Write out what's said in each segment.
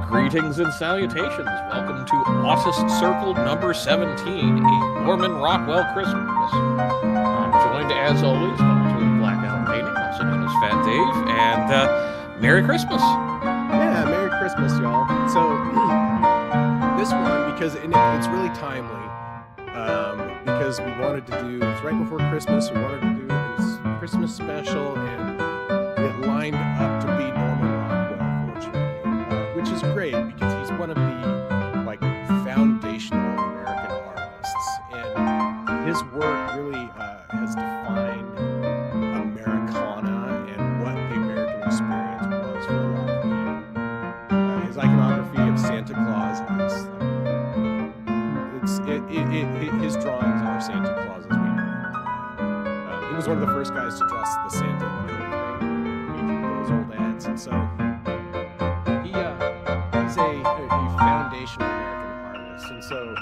Greetings and salutations. Welcome to Autist Circle number 17, a Norman Rockwell Christmas. I'm joined, as always, by TotalBlackoutPainting, also known as Fat Dave, and Merry Christmas. Yeah, Merry Christmas, y'all. So, this one, because it's really timely, because we wanted to do, it's right before Christmas, we wanted to do this Christmas special, and it lined up to be Norman Rockwell, fortunately, which is great, because he's one of the, like, foundational American artists, and his work really has defined Americana and what the American experience was for a lot of people. His iconography of Santa Claus is, his drawings are Santa Claus as we know him. He was one of the first guys to draw the Santa in the Coke thing, those old ads, and so he's a foundational American artist, and so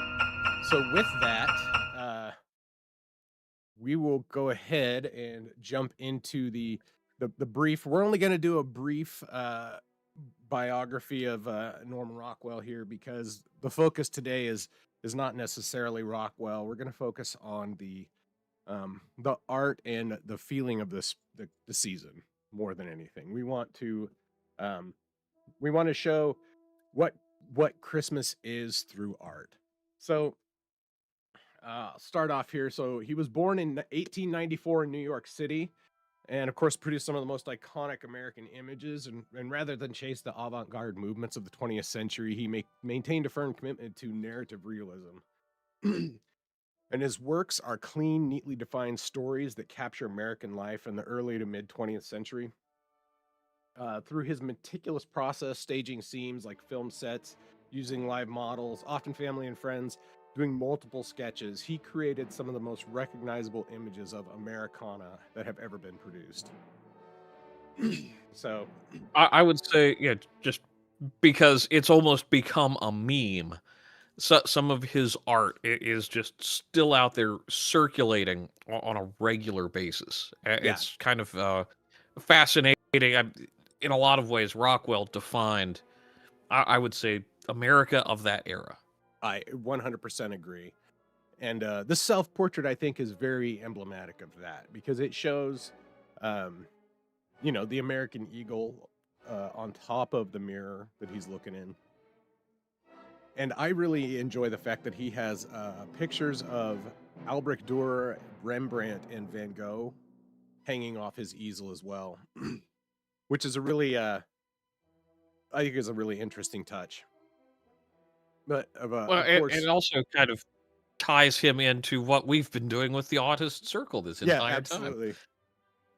with that, we will go ahead and jump into the brief. We're only going to do a brief biography of Norman Rockwell here, because the focus today is not necessarily Rockwell. We're going to focus on the art and the feeling of the season more than anything. We want to show what Christmas is through art. So I'll start off here. So he was born in 1894 in New York City, and of course produced some of the most iconic American images. And rather than chase the avant-garde movements of the 20th century, he maintained a firm commitment to narrative realism. And his works are clean, neatly defined stories that capture American life in the early to mid 20th century. Through his meticulous process, staging scenes like film sets, using live models, often family and friends, doing multiple sketches, he created some of the most recognizable images of Americana that have ever been produced. So I would say, yeah, just because it's almost become a meme. So some of his art is just still out there circulating on a regular basis. It's kind of fascinating. In a lot of ways, Rockwell defined, I would say, America of that era. I 100% agree. And this self-portrait, I think, is very emblematic of that, because it shows, the American eagle on top of the mirror that he's looking in. And I really enjoy the fact that he has pictures of Albrecht Dürer, Rembrandt, and Van Gogh hanging off his easel as well, which is a really, I think is a really interesting touch. But of course, it also kind of ties him into what we've been doing with the Autist Circle this entire absolutely. time.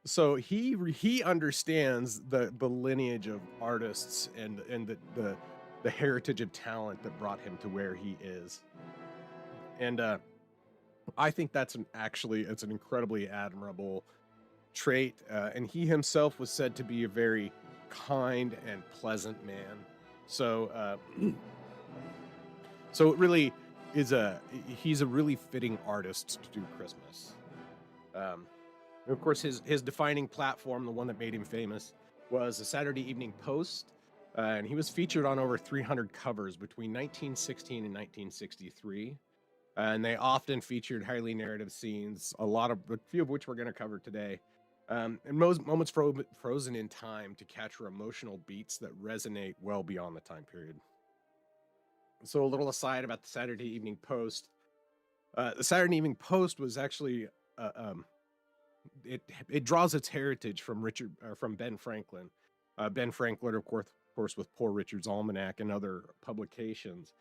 So he understands the lineage of artists and the heritage of talent that brought him to where he is. And I think it's an incredibly admirable trait. And he himself was said to be a very kind and pleasant man. So so it really is he's a really fitting artist to do Christmas. And of course, his defining platform, the one that made him famous, was the Saturday Evening Post, and he was featured on over 300 covers between 1916 and 1963. And they often featured highly narrative scenes, a few of which we're going to cover today, and most moments frozen in time to capture emotional beats that resonate well beyond the time period. So, a little aside about the Saturday Evening Post. The Saturday Evening Post was actually uh, um, it draws its heritage from Ben Franklin. Ben Franklin, of course, with Poor Richard's Almanac and other publications.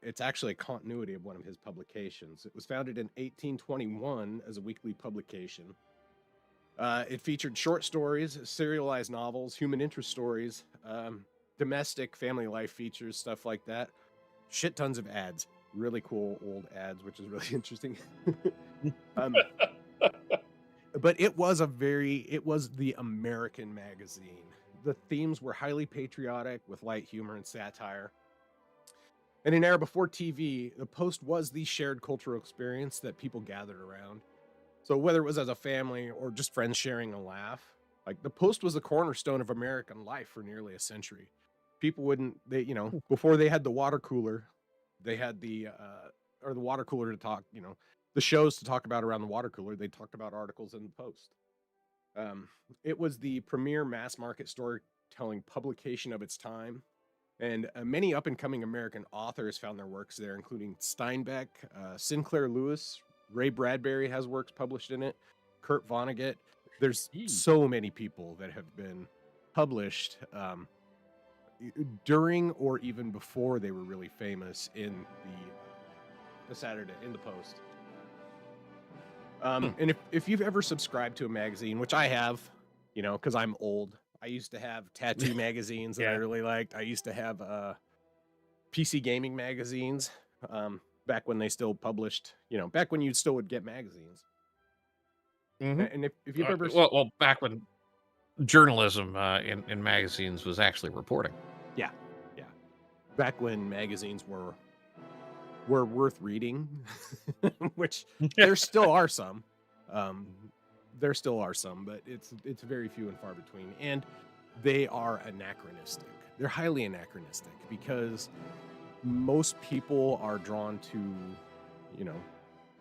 It's actually a continuity of one of his publications. It was founded in 1821 as a weekly publication. It featured short stories, serialized novels, human interest stories, domestic family life features, stuff like that. Shit tons of ads, really cool old ads, which is really interesting. um, but it was the American magazine. The themes were highly patriotic with light humor and satire. In an era before TV, the Post was the shared cultural experience that people gathered around. So whether it was as a family or just friends sharing a laugh, like the Post was the cornerstone of American life for nearly a century. People wouldn't before they had the water cooler, they had the water cooler to talk, the shows to talk about around the water cooler, they talked about articles in the Post. Um, it was the premier mass market storytelling publication of its time, and many up and coming American authors found their works there, including Steinbeck, Sinclair Lewis, Ray Bradbury has works published in it, Kurt Vonnegut. There's so many people that have been published during or even before they were really famous in the Saturday in the Post. And if you've ever subscribed to a magazine, which I have, because I'm old, I used to have tattoo magazines that I really liked. I used to have PC gaming magazines back when they still published, back when you still would get magazines. And if you've ever, well, back when journalism in magazines was actually reporting. yeah, back when magazines were worth reading, which there still are some. There still are some, but it's very few and far between, and they are anachronistic. They're highly anachronistic because most people are drawn to,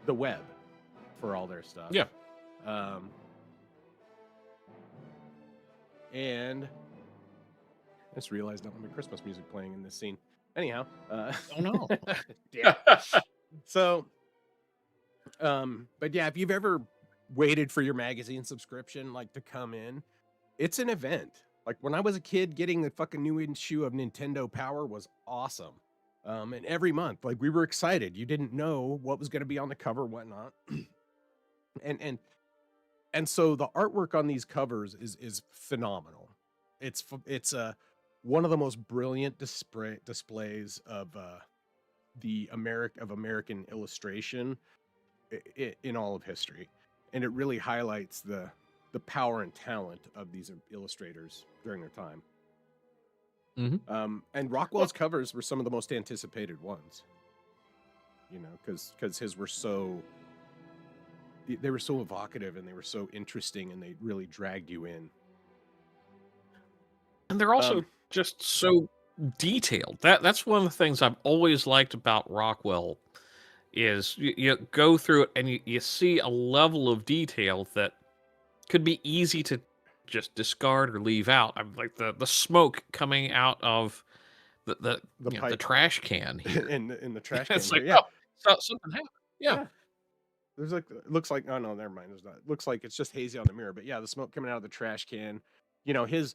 the web for all their stuff. Yeah. And I just realized I don't have Christmas music playing in this scene. Anyhow, Oh no. yeah. So, but yeah, if you've ever waited for your magazine subscription, like to come in, it's an event. Like when I was a kid, getting the fucking new issue of Nintendo Power was awesome. And every month, like we were excited. You didn't know what was going to be on the cover, whatnot. and so the artwork on these covers is phenomenal. It's one of the most brilliant displays of American illustration in all of history, and it really highlights the power and talent of these illustrators during their time. And Rockwell's covers were some of the most anticipated ones, because his were they were so evocative and they were so interesting and they really dragged you in. And they're also just so detailed. That's one of the things I've always liked about Rockwell is you go through it and you see a level of detail that could be easy to just discard or leave out. I'm like the smoke coming out of the trash can here. in the trash can. It's like, yeah. So something happened. Yeah. There's it looks like, oh no, never mind. There's not. It looks like it's just hazy on the mirror, but yeah, the smoke coming out of the trash can. His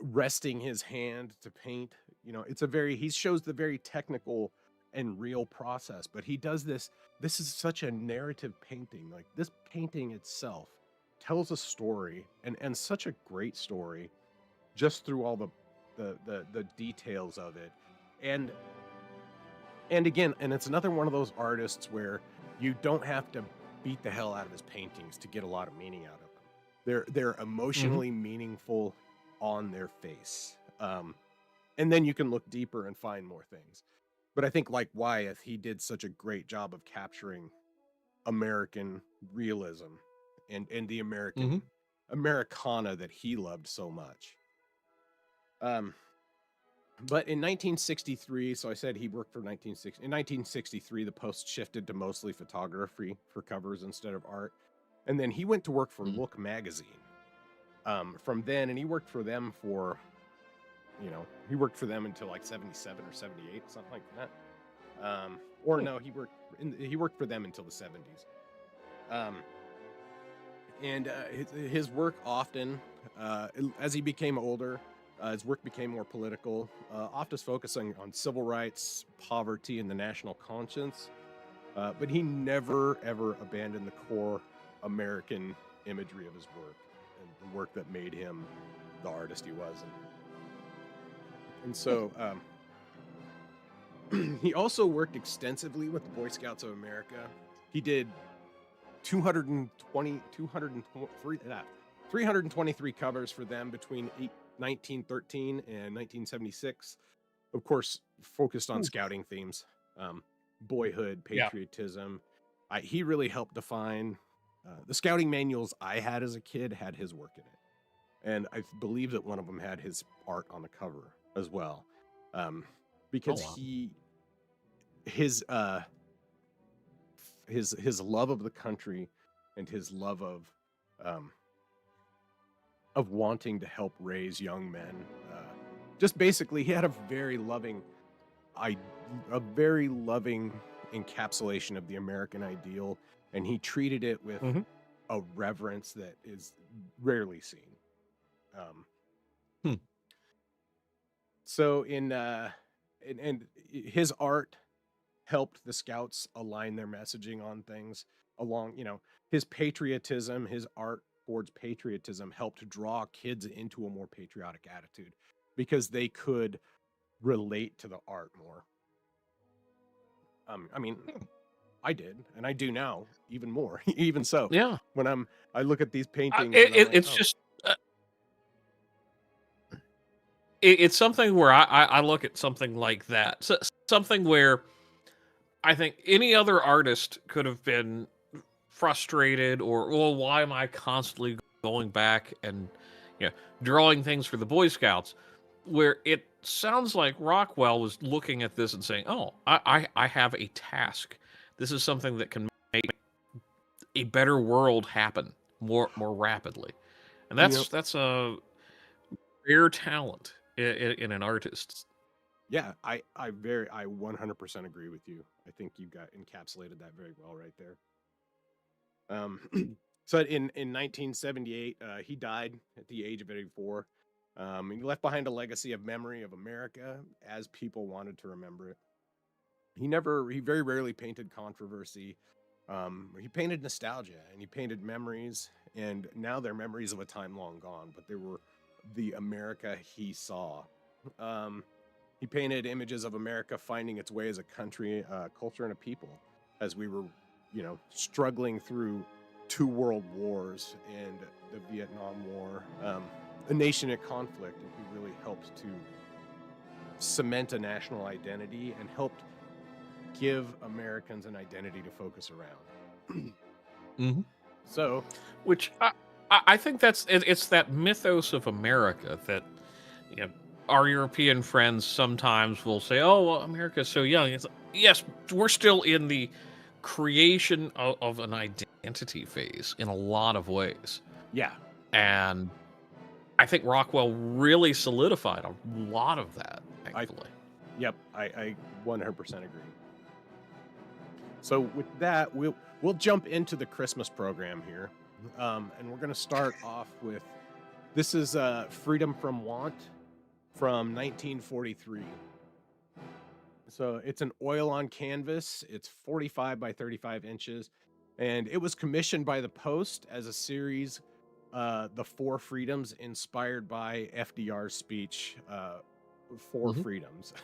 resting his hand to paint. He shows the very technical and real process, but he does this. This is such a narrative painting. Like this painting itself tells a story, and such a great story, just through all the details of it. And again, and it's another one of those artists where you don't have to beat the hell out of his paintings to get a lot of meaning out of them. They're Hmm. emotionally meaningful on their face. And then you can look deeper and find more things. But I think like Wyeth, he did such a great job of capturing American realism and the Hmm. Americana that he loved so much. Um, but in 1963, so I said he worked for 1960. In 1963, the Post shifted to mostly photography for covers instead of art, and then he went to work for Look magazine. From then, and he worked for them for, he worked for them until like 77 or 78, something like that. Or no, he worked for them until the 70s. Um, and his work often, as he became older, his work became more political, often focusing on civil rights, poverty, and the national conscience. But he never ever abandoned the core American imagery of his work and the work that made him the artist he was. And so he also worked extensively with the Boy Scouts of America. He did 323 covers for them between 1913 and 1976. Of course, focused on Ooh. scouting themes, boyhood, Yeah. patriotism. He really helped define the scouting manuals I had as a kid had his work in it, and I believe that one of them had his art on the cover as well, um, Oh because wow. his his love of the country and his love um, of wanting to help raise young men. Just basically, he had I a very loving encapsulation of the American ideal, and he treated it with Hmm. a reverence that is rarely seen. Um, Hmm. so and his art helped the scouts align their messaging on things along, his patriotism, his art towards patriotism helped draw kids into a more patriotic attitude because they could relate to the art more. I mean, I did, and I do now even more. Even so, Yeah. when I look at these paintings It, and I'm like, it's oh, just it's something where I look at something like that, something where I think any other artist could have been frustrated or, well, why am I constantly going back and, drawing things for the Boy Scouts? Where it sounds like Rockwell was looking at this and saying, "Oh, I have a task. This is something that can make a better world happen more rapidly," and you know, that's a rare talent in an artist. yeah, I 100% agree with you. I think you got encapsulated that very well right there. Um, so in 1978, he died at the age of 84. He left behind a legacy of memory of America as people wanted to remember it. He very rarely painted controversy. He painted nostalgia and he painted memories, and now they're memories of a time long gone, but they were the America he saw. Um, he painted images of America finding its way as a country, culture, and a people as we were, struggling through two world wars and the Vietnam War, a nation at conflict. And he really helped to cement a national identity and helped give Americans an identity to focus around. Hmm. So, Which I think it's that mythos of America that, you know, our European friends sometimes will say, "Oh, well, America's so young." It's like, yes, we're still in the creation of an identity phase in a lot of ways, yeah, and I think Rockwell really solidified a lot of that. I, Thankfully, yep, I 100% agree. So with that, we'll jump into the Christmas program here, and we're going to start off with this is Freedom from Want from 1943. So it's an oil on canvas. It's 45 by 35 inches, and it was commissioned by the Post as a series the Four Freedoms inspired by FDR's speech, Four Mhm. Freedoms.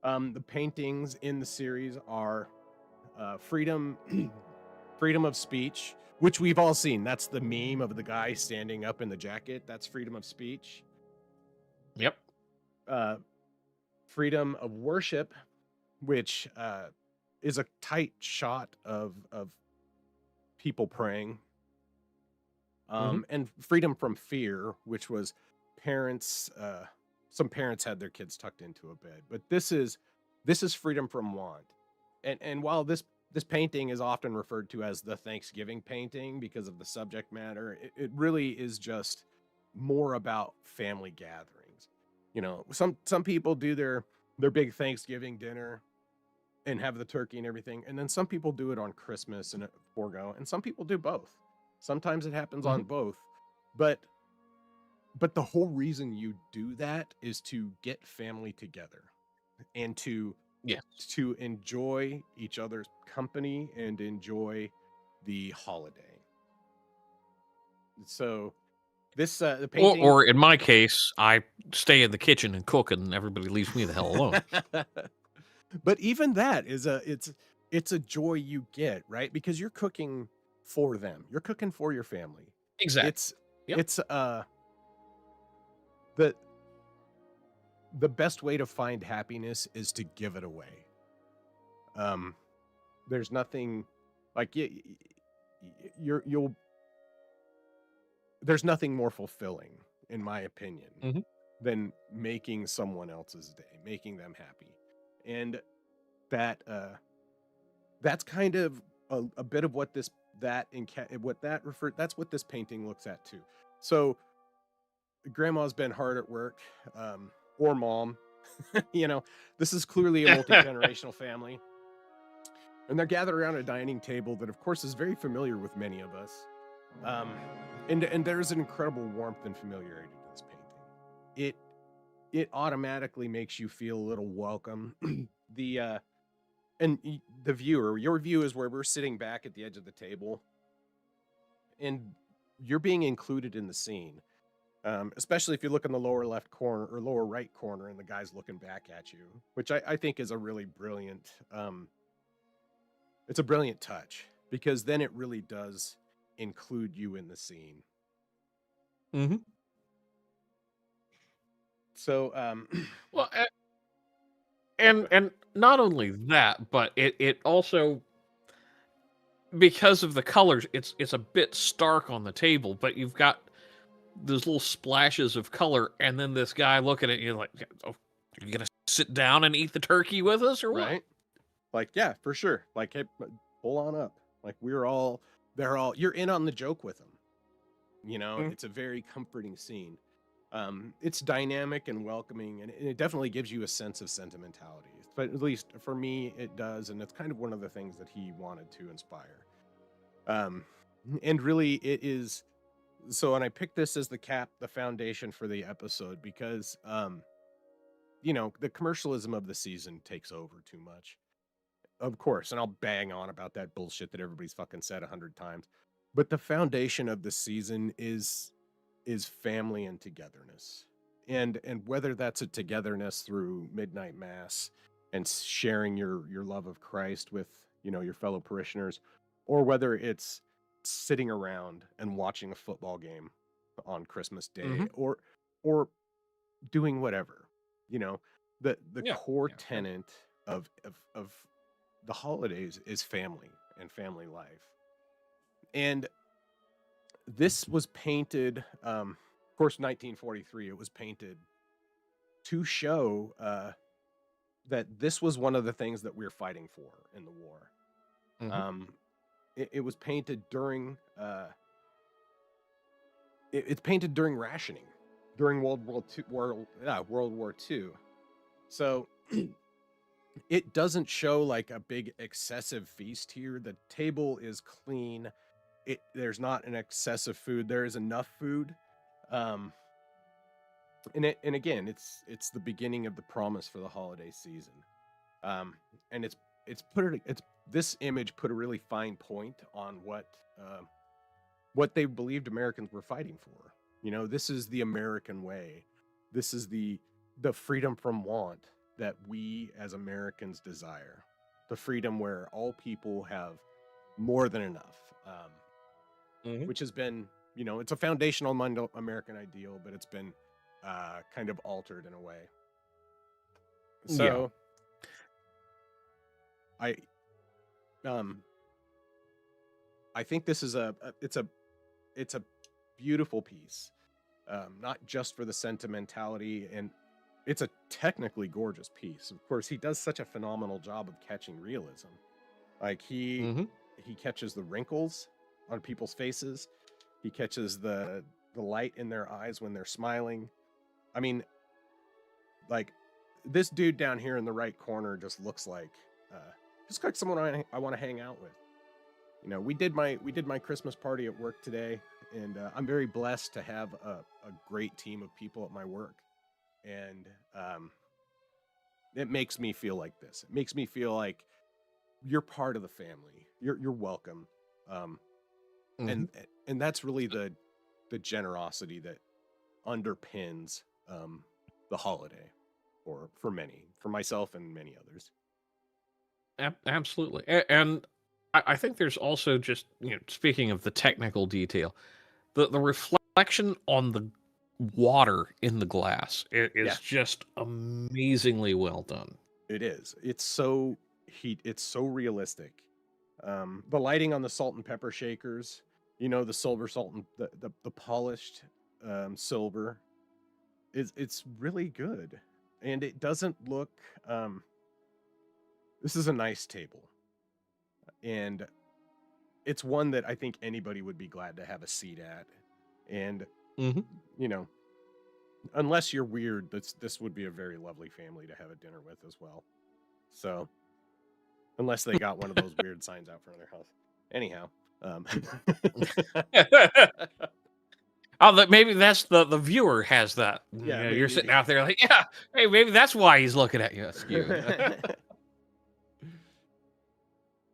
The paintings in the series are freedom, freedom of speech, which we've all seen. That's the meme of the guy standing up in the jacket. That's freedom of speech. Yep. Uh, freedom of worship, which is a tight shot of people praying. Mhm. And freedom from fear, which was parents. Some parents had their kids tucked into a bed, but this is freedom from want. And while this painting is often referred to as the Thanksgiving painting because of the subject matter, it really is just more about family gatherings. You know, some people do their big Thanksgiving dinner and have the turkey and everything, and then some people do it on Christmas and forego, and some people do both. Sometimes it happens Mhm. on both, but the whole reason you do that is to get family together and Yes. to enjoy each other's company and enjoy the holiday. So this the painting. Or in my case, I stay in the kitchen and cook, and everybody leaves me the hell alone. But even that is it's a joy you get, right? Because you're cooking for them. You're cooking for your family. Exactly. It's Yep. it's the the best way to find happiness is to give it away. Um there's nothing like you'll there's nothing more fulfilling in my opinion Mhm. than making someone else's day, making them happy. And that that's kind of a bit of what that's what this painting looks at too. So grandma's been hard at work, or mom. you know, this is clearly a multi-generational family, and they're gathered around a dining table that of course is very familiar with many of us. um and there's an incredible warmth and familiarity to this painting. It it automatically makes you feel a little welcome. the the viewer, your view is where we're sitting back at the edge of the table, and you're being included in the scene. Especially if you look in the lower left corner or lower right corner, and the guy's looking back at you, which I think is a really brilliant. It's a brilliant touch because then it really does include you in the scene. Mhm. So, Well, yeah, go ahead. and not only that, but it also, because of the colors, it's a bit stark on the table, but you've got those little splashes of color, and then this guy looking at you like, "Yeah, oh, are you gonna sit down and eat the turkey with us, or what?" Right? Like, yeah, for sure. Like, hey, pull on up. Like, they're all, you're in on the joke with them. You know, Mhm. it's a very comforting scene. It's dynamic and welcoming, and it definitely gives you a sense of sentimentality. But at least for me, it does, and it's kind of one of the things that he wanted to inspire. Um, and really, it is. So, and I picked this as the foundation for the episode because, the commercialism of the season takes over too much, of course, and I'll bang on about that bullshit that everybody's fucking said 100 times. But the foundation of the season is family and togetherness. And whether that's a togetherness through midnight mass and sharing your love of Christ with, your fellow parishioners, or whether it's sitting around and watching a football game on Christmas Day, Mhm. or doing whatever, you know, the Yeah. core Yeah. Yeah. tenet of the holidays is family and family life. And this was painted, of course, 1943. It was painted to show that this was one of the things that we are fighting for in the war. Mhm. Um, it was painted during it's painted during rationing during World War II. So it doesn't show like a big excessive feast here. The table is clean. There's not an excessive food. There is enough food. Um, and again, it's the beginning of the promise for the holiday season. Um, and it's this image put a really fine point on what what they believed Americans were fighting for. You know, this is the American way. This is the freedom from want that we as Americans desire. The freedom where all people have more than enough, Hmm. which has been, you know, it's a foundational American ideal, but it's been kind of altered in a way. Yeah. So I um I think this is it's a beautiful piece, not just for the sentimentality, and it's a technically gorgeous piece. Of course, he does such a phenomenal job of catching realism. Like Hmm. he catches the wrinkles on people's faces. He catches the light in their eyes when they're smiling. I mean, like this dude down here in the right corner uh, just like someone I want to hang out with. You know, we did my Christmas party at work today, and I'm very blessed to have a great team of people at my work, and it makes me feel like this. It makes me feel like you're part of the family. You're welcome, um, Hmm. and and that's really the generosity that underpins the holiday, for many, for myself and many others. Absolutely. And I think there's also just, speaking of the technical detail, the reflection on the water in the glass Yeah, is just amazingly well done. it is. It's so realistic. The lighting on the salt and pepper shakers, you know, the silver salt and the polished silver is it's really good, and it doesn't look. Um, this is a nice table, and it's one that I think anybody would be glad to have a seat at, and Hmm. you know, unless you're weird, this would be a very lovely family to have a dinner with as well. So unless they got one of those weird signs out front of their house. Anyhow, um, Oh, that maybe that's the viewer has that. yeah, You're maybe. sitting out there like, yeah, hey, maybe that's why he's looking at you askew.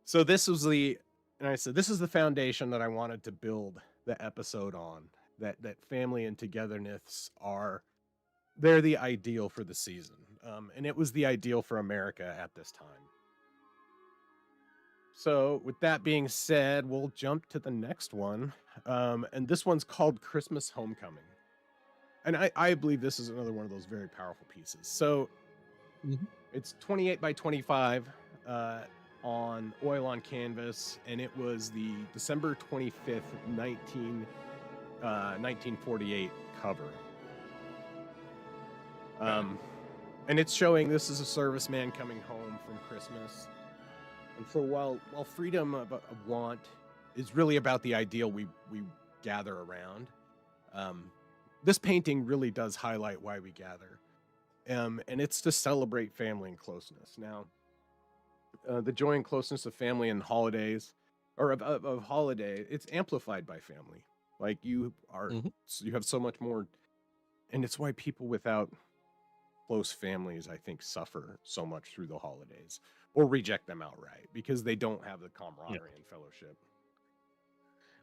So this was and I said this is the foundation that I wanted to build the episode on. That family and togetherness are they're the ideal for the season, and it was the ideal for America at this time. So, with that being said, we'll jump to the next one. And this one's called Christmas Homecoming. And I believe this is another one of those very powerful pieces. So, Mhm. it's 28 by 25 uh, on oil on canvas, and it was the December 25th, 1948 cover. Okay. And it's showing this is a serviceman coming home from Christmas. And so while freedom of want is really about the ideal we gather around, um, this painting really does highlight why we gather. And it's to celebrate family and closeness. Now, the joy and closeness of family and holidays, or of holiday, it's amplified by family. Like Mhm. you have so much more, and it's why people without close families, I think, suffer so much through the holidays or reject them outright because they don't have the Yeah. camaraderie and fellowship.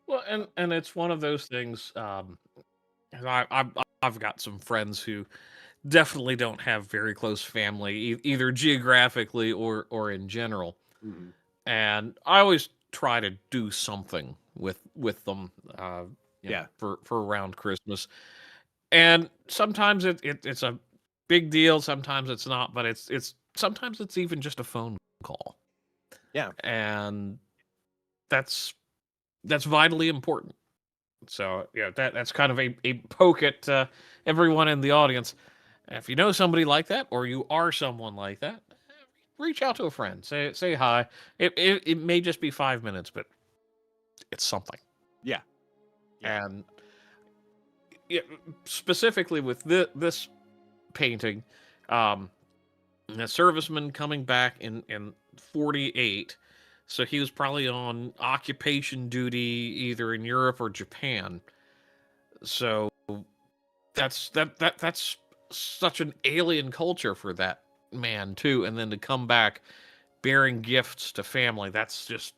Well, Uh, and it's one of those things. And I've got some friends who definitely don't have very close family, either geographically or in general. mhm. And I always try to do something with them, Yeah, for around Christmas. And sometimes it's a big deal, sometimes it's not, but it's sometimes it's even just a phone call, yeah, and that's that's vitally important. So yeah, that's kind of a poke at everyone in the audience. If you know somebody like that, or you are someone like that, reach out to a friend. Say hi. It may just be 5 minutes, but it's something. yeah, yeah. And yeah, specifically with this painting, um, a serviceman coming back in 48. So he was probably on occupation duty either in Europe or Japan. So that's such an alien culture for that man too, and then to come back bearing gifts to family, that's just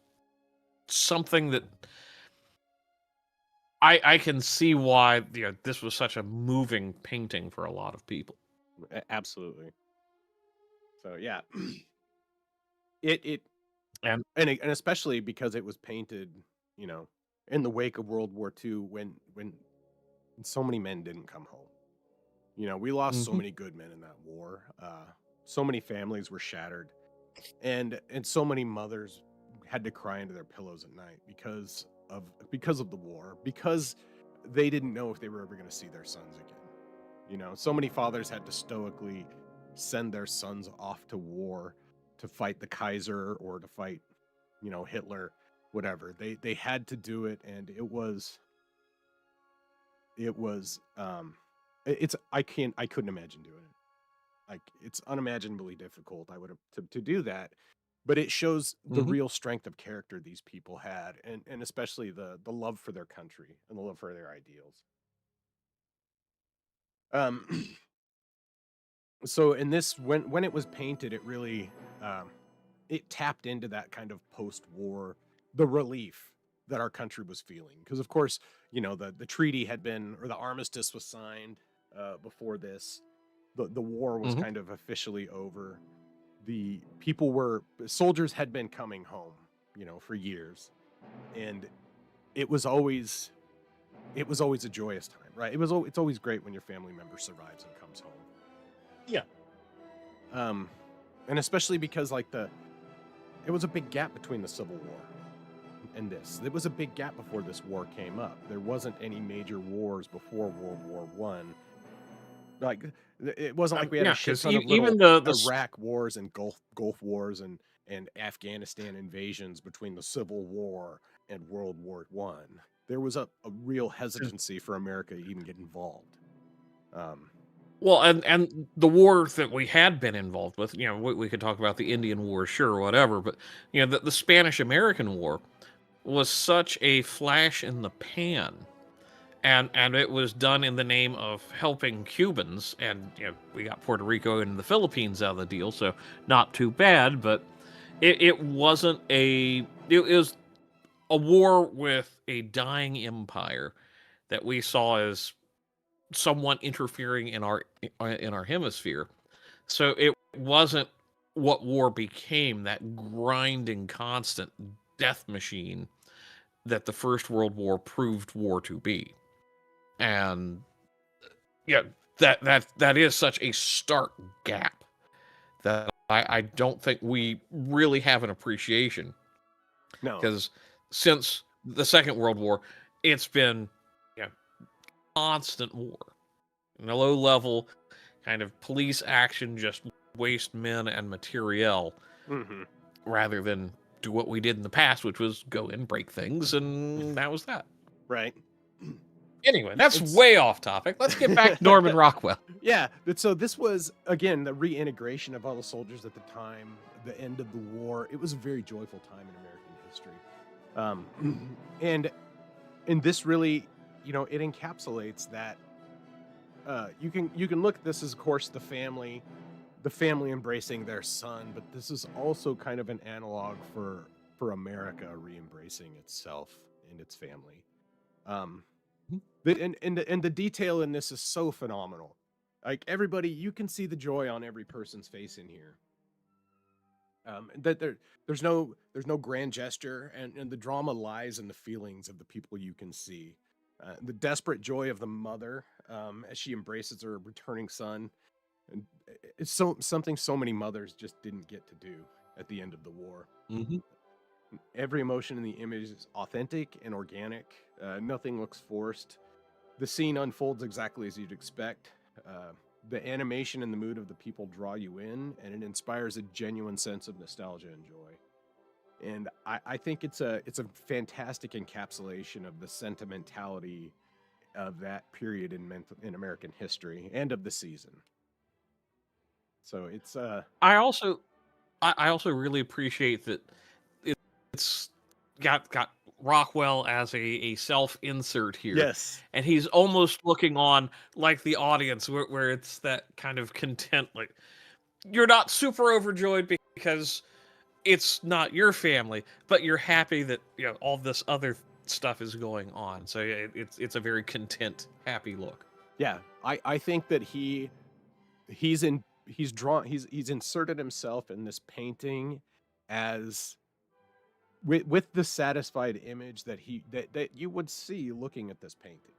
something that I can see why this was such a moving painting for a lot of people. Absolutely. So yeah, it And and especially because it was painted, you know, in the wake of World War II when so many men didn't come home. You know, we lost so mhm, many good men in that war. So many families were shattered, and so many mothers had to cry into their pillows at night because of the war, because they didn't know if they were ever going to see their sons again. You know, so many fathers had to stoically send their sons off to war to fight the Kaiser or to fight, you know, Hitler, whatever. They had to do it, and it was it's I couldn't imagine doing it. Like, it's unimaginably difficult, I would have to do that, but it shows the mhm. real strength of character these people had, and especially the love for their country and the love for their ideals. Um, so in this when it was painted, it really, um, it tapped into that kind of post-war the relief that our country was feeling, because of course, you know, the treaty had been, or the armistice was signed, before this. The war was Mhm. kind of officially over. The people were soldiers had been coming home, you know, for years, and it was always it was always a joyous time, right? It's always great when your family member survives and comes home. Yeah. Um, and especially because like it was a big gap between the Civil War and this. There was a big gap before this war came up. There wasn't any major wars before World War One. Like, it wasn't like we had a Yeah, shit because ton of even little the Iraq wars and Gulf wars and Afghanistan invasions between the Civil War and World War One. There was a real hesitancy for America to even get involved. Um, well, and the war that we had been involved with, we could talk about the Indian War, sure, whatever, but the Spanish American War was such a flash in the pan, and it was done in the name of helping Cubans, and we got Puerto Rico and the Philippines out of the deal, so not too bad, but it wasn't it was a war with a dying empire that we saw as somewhat interfering in our hemisphere. So it wasn't what war became, that grinding constant death machine that the First World War proved war to be. And yeah, that is such a stark gap that I don't think we really have an appreciation, no, because since the Second World War, it's been yeah, constant war. And a low level kind of police action, just waste men and materiel hmm rather than do what we did in the past, which was go in, break things, and that was that. right. Anyway, that's It's way off topic. Let's get back to Norman Rockwell. yeah. So this was again the reintegration of all the soldiers at the time, the end of the war. It was a very joyful time in American history, and this really, you know, it encapsulates that. You can look at this as, of course, the family embracing their son, but this is also kind of an analog for America re-embracing itself and its family. Um, and the detail in this is so phenomenal. Like, everybody, you can see the joy on every person's face in here. That there's no grand gesture, and the drama lies in the feelings of the people you can see. The desperate joy of the mother, as she embraces her returning son, and it's something so many mothers just didn't get to do at the end of the war. Mm-hmm. Every emotion in the image is authentic and organic. Nothing looks forced. The scene unfolds exactly as you'd expect. Uh, the animation and the mood of the people draw you in, and it inspires a genuine sense of nostalgia and joy. And I think it's a fantastic encapsulation of the sentimentality of that period in American history and of the season. So I also I also really appreciate that it's got Rockwell as a self insert here, yes, and he's almost looking on like the audience, where it's that kind of content, like you're not super overjoyed because it's not your family, but you're happy that all this other stuff is going on. So it's a very content, happy look. Yeah, I think that he's inserted himself in this painting as with the satisfied image that that you would see looking at this painting,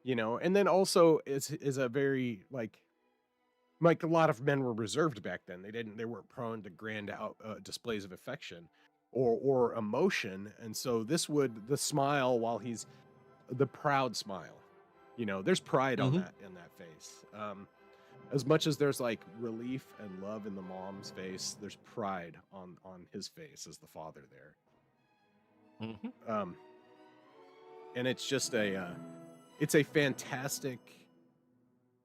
you know. And then also is a very like a lot of men were reserved back then. They weren't prone to grand out displays of affection or emotion, and so the smile, while he's the proud smile, you know, there's pride on Hmm. that in that face. As much as there's like relief and love in the mom's face, there's pride on his face as the father there. Hmm. Um, and it's just it's a fantastic,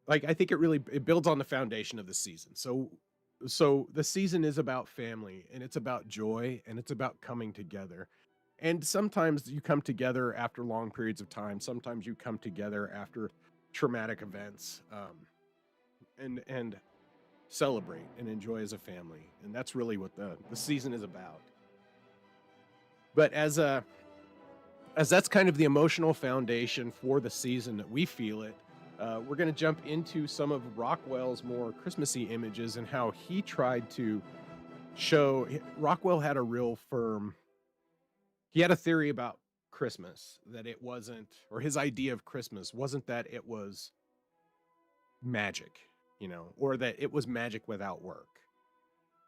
like, I think it builds on the foundation of the season. So the season is about family, and it's about joy, and it's about coming together. And sometimes you come together after long periods of time. Sometimes you come together after traumatic events, and celebrate and enjoy as a family. And that's really what the season is about. But as that's kind of the emotional foundation for the season that we feel it, we're going to jump into some of Rockwell's more Christmassy images and how he tried to show. Rockwell had a real firm, he had a theory about Christmas, that it wasn't, or his idea of Christmas wasn't that it was magic, you know, or that it was magic without work.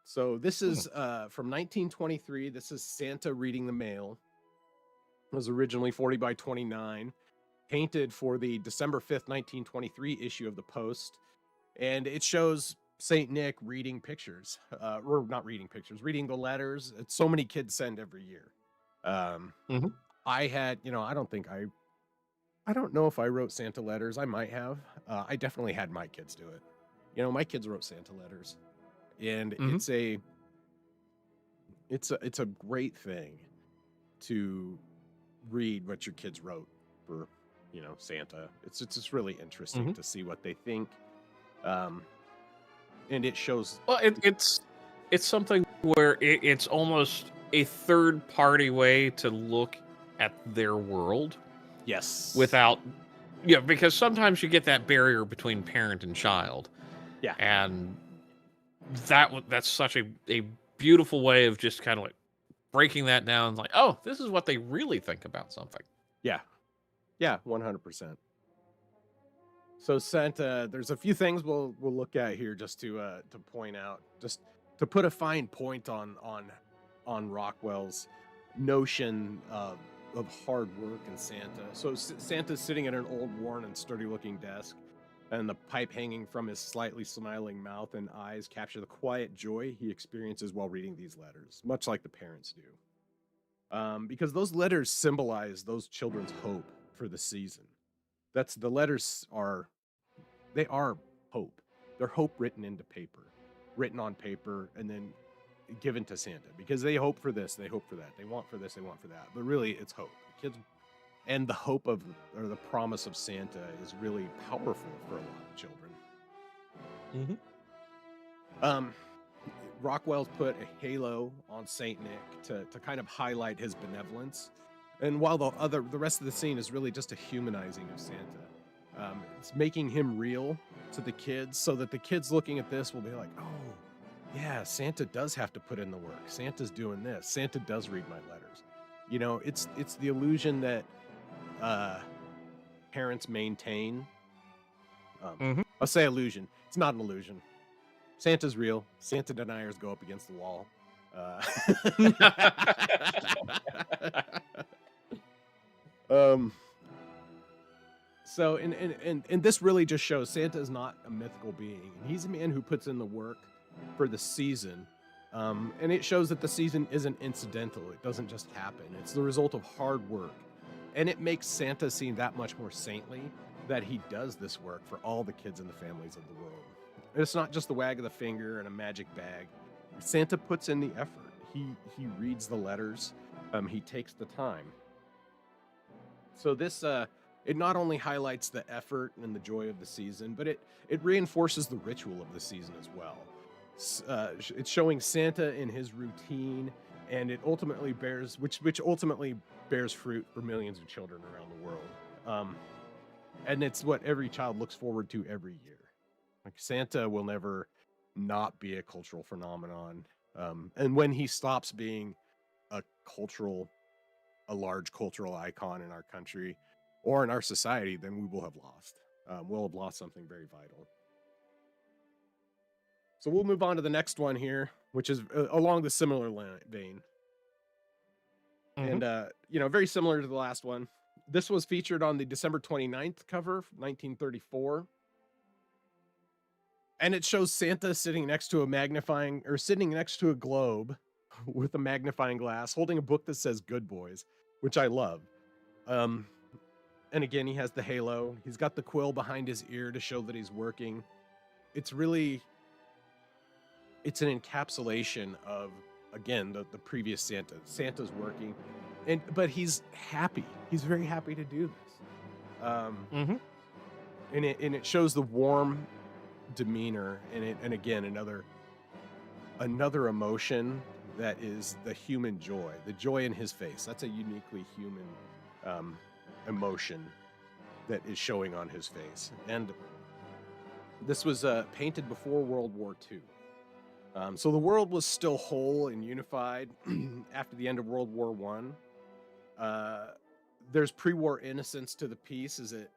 So this is from 1923. This is Santa Reading the Mail. It was originally 40 by 29, painted for the December 5th, 1923 issue of the Post. And it shows Saint Nick reading pictures, or not reading pictures, reading the letters. It's so many kids send every year. Um, Hmm. I had, you know, I don't know if I wrote Santa letters. I might have. I definitely had my kids do it. You know, my kids wrote Santa letters, and Hmm. it's a great thing to read what your kids wrote for, you know, Santa. It's just really interesting Hmm. to see what they think, um, and it shows. Well, it's something where it's almost a third party way to look at their world Yes. without, yeah, because sometimes you get that barrier between parent and child, Yeah. and that's such a beautiful way of just kind of like breaking that down. Like, oh, this is what they really think about something. Yeah. Yeah. 100%. So Santa, there's a few things we'll look at here just to point out, just to put a fine point on Rockwell's notion of hard work in Santa. So Santa's sitting at an old, worn, and sturdy-looking desk, and the pipe hanging from his slightly smiling mouth and eyes capture the quiet joy he experiences while reading these letters, much like the parents do. Because those letters symbolize those children's hope for the season. That's the letters are they are hope. They're hope written into paper, written on paper, and then given to Santa because they hope for this, they hope for that, they want for this, they want for that. But really, it's hope. The kids and the hope of, or the promise of Santa is really powerful for a lot of children. Hmm. Um, Rockwell's put a halo on Saint Nick to kind of highlight his benevolence, and while the rest of the scene is really just a humanizing of Santa, it's making him real to the kids, so that the kids looking at this will be like, oh, yeah, Santa does have to put in the work. Santa's doing this. Santa does read my letters. You know, it's the illusion that uh, parents maintain. Hmm. I'll say illusion. It's not an illusion. Santa's real. Santa deniers go up against the wall. Uh, um, so, and this really just shows Santa is not a mythical being. He's a man who puts in the work for the season. And it shows that the season isn't incidental. It doesn't just happen. It's the result of hard work. And it makes Santa seem that much more saintly that he does this work for all the kids and the families of the world. And it's not just the wag of the finger and a magic bag. Santa puts in the effort. He reads the letters. He takes the time. So this it not only highlights the effort and the joy of the season, but it reinforces the ritual of the season as well. It's showing Santa in his routine, and it ultimately bears which ultimately bears fruit for millions of children around the world. Um, and it's what every child looks forward to every year. Like Santa will never not be a cultural phenomenon. And when he stops being a cultural, a large cultural icon in our country or in our society, then we will have lost. We'll have lost something very vital. So we'll move on to the next one here, which is along the similar vein. Mhm. And, very similar to the last one. This was featured on the December 29th cover, 1934. And it shows Santa sitting next to sitting next to a globe with a magnifying glass, holding a book that says Good Boys, which I love. Um, and again, he has the halo. He's got the quill behind his ear to show that he's working. It's an encapsulation of, again, the previous Santa. Santa's working, but he's happy. He's very happy to do this. Mhm. And it shows the warm demeanor, and again, another emotion that is the human joy, the joy in his face. That's a uniquely human emotion that is showing on his face. And this was painted before World War II. So the world was still whole and unified after the end of World War One. There's pre-war innocence to the piece, as it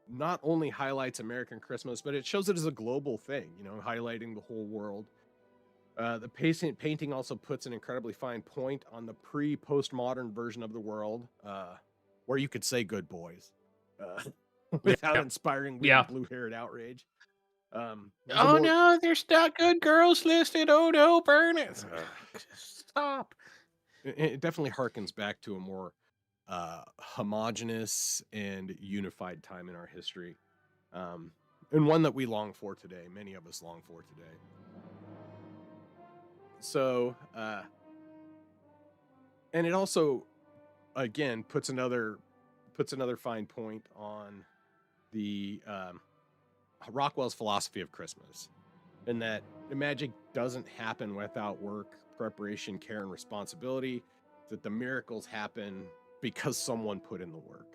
not only highlights American Christmas, but it shows it as a global thing, highlighting the whole world. The painting also puts an incredibly fine point on the pre-postmodern version of the world, where you could say "good boys" without Yeah. inspiring Yeah. weird blue-haired outrage. There's a Oh more no, there's not good girls listed. Oh no, burn it. Stop. it definitely harkens back to a more homogenous and unified time in our history, and one that we long for today. Many of us long for today. So, and it also, again, puts another fine point on the Rockwell's philosophy of Christmas, and that magic doesn't happen without work, preparation, care, and responsibility. That the miracles happen because someone put in the work.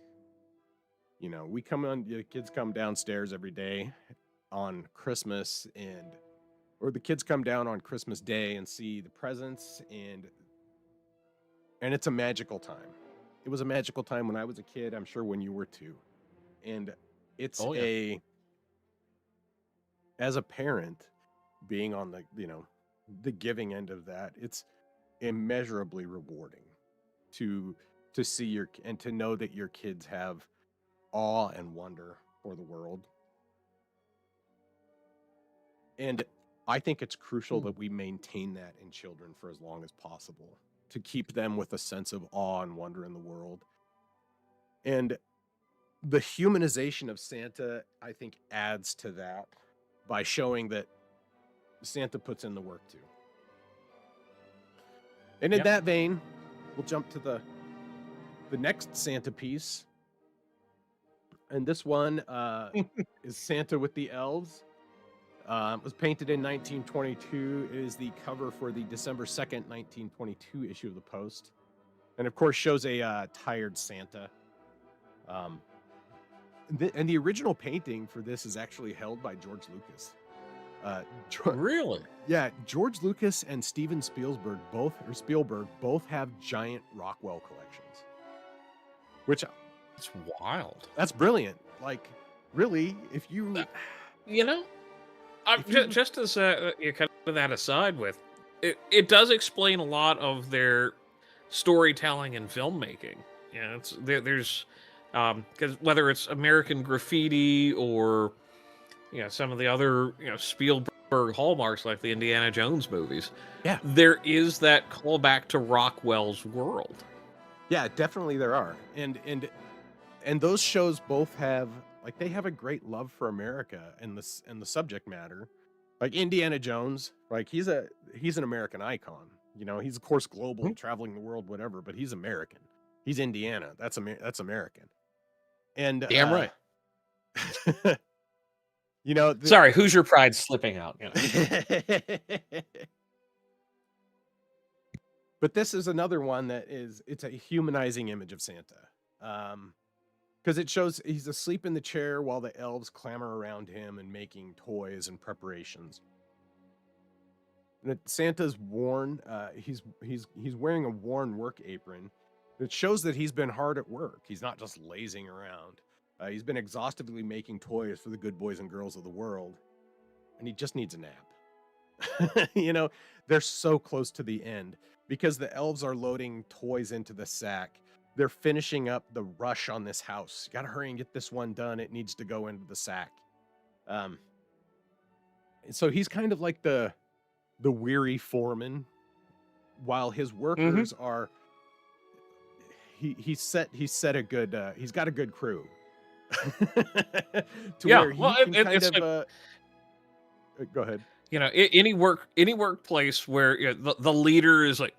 The kids come downstairs every day on Christmas, or the kids come down on Christmas Day and see the presents, and it's a magical time. It was a magical time when I was a kid. I'm sure when you were too. And it's Oh yeah. as a parent, being on the giving end of that, it's immeasurably rewarding to see and to know that your kids have awe and wonder for the world. And I think it's crucial that we maintain that in children for as long as possible, to keep them with a sense of awe and wonder in the world. And the humanization of Santa, I think, adds to that by showing that Santa puts in the work too. And in Yep. that vein, we'll jump to the next Santa piece. And this one is Santa with the Elves. It was painted in 1922. It is the cover for the December 2nd, 1922 issue of the Post. And of course shows a tired Santa. And the original painting for this is actually held by George Lucas. Really? Yeah, George Lucas and Steven Spielberg both have giant Rockwell collections. Which It's wild. that's brilliant. Like, really, if you You know, If you- just as kind of that aside with it, it does explain a lot of their storytelling and filmmaking. It's there's because whether it's American Graffiti or some of the other Spielberg hallmarks like the Indiana Jones movies, Yeah. there is that callback to Rockwell's world. Yeah, definitely there are. And those shows both have they have a great love for America and the subject matter. Like Indiana Jones, he's an American icon. He's of course global, Mhm. traveling the world, whatever, but he's American. He's Indiana. That's American. And Damn right. you know, Sorry, who's your pride slipping out? But this is another one that it's a humanizing image of Santa. Because it shows he's asleep in the chair while the elves clamor around him and making toys and preparations. And Santa's worn. He's wearing a worn work apron. It shows that he's been hard at work. He's not just lazing around. He's been exhaustively making toys for the good boys and girls of the world, and he just needs a nap. You know, they're so close to the end because the elves are loading toys into the sack. They're finishing up the rush on this house. You gotta hurry and get this one done. It needs to go into the sack. Um, and so he's kind of like the weary foreman, while his Hmm. workers are he's set a good he's got a good crew to Yeah, where well, he can kind it's of like, go ahead. any workplace where, the leader is like,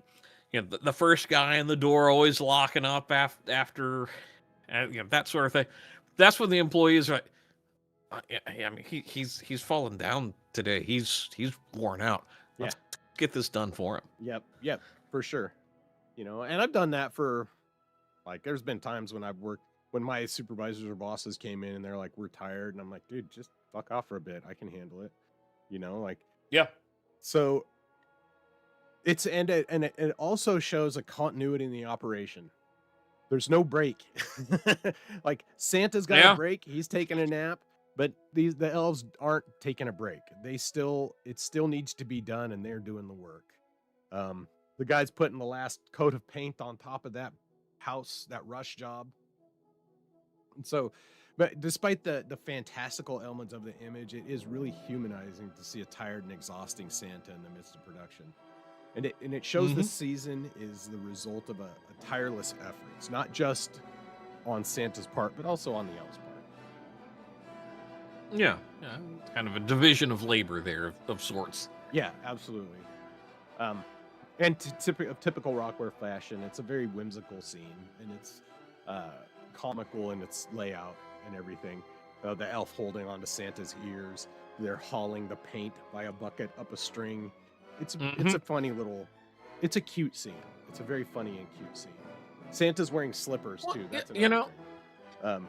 the first guy in the door, always locking up after, that sort of thing. That's when the employees are like, yeah, yeah, I mean, he's fallen down today. He's worn out. Yeah. Let's get this done for him. Yep, for sure. You know, and I've done that for, like, there's been times when I've worked when my supervisors or bosses came in and they're like, we're tired, and I'm like, dude, just fuck off for a bit. I can handle it. You know, like, Yeah. so it also shows a continuity in the operation. There's no break. Like, Santa's got a Yeah. break, he's taking a nap, but the elves aren't taking a break. It still needs to be done, and they're doing the work. The guy's putting the last coat of paint on top of that house, that rush job. And so, but despite the fantastical elements of the image, it is really humanizing to see a tired and exhausting Santa in the midst of production. And it shows the Hmm. season is the result of a tireless effort. It's not just on Santa's part, but also on the elves' part. Yeah. Yeah. Kind of a division of labor there of sorts. Yeah, absolutely. Um, and typical Rockwell fashion, it's a very whimsical scene, and it's uh, comical in its layout and everything. The elf holding onto Santa's ears, they're hauling the paint by a bucket up a string. It's Hmm. a funny little, it's a cute scene. It's a very funny and cute scene. Santa's wearing slippers Well, too. That's you another know, thing. Um,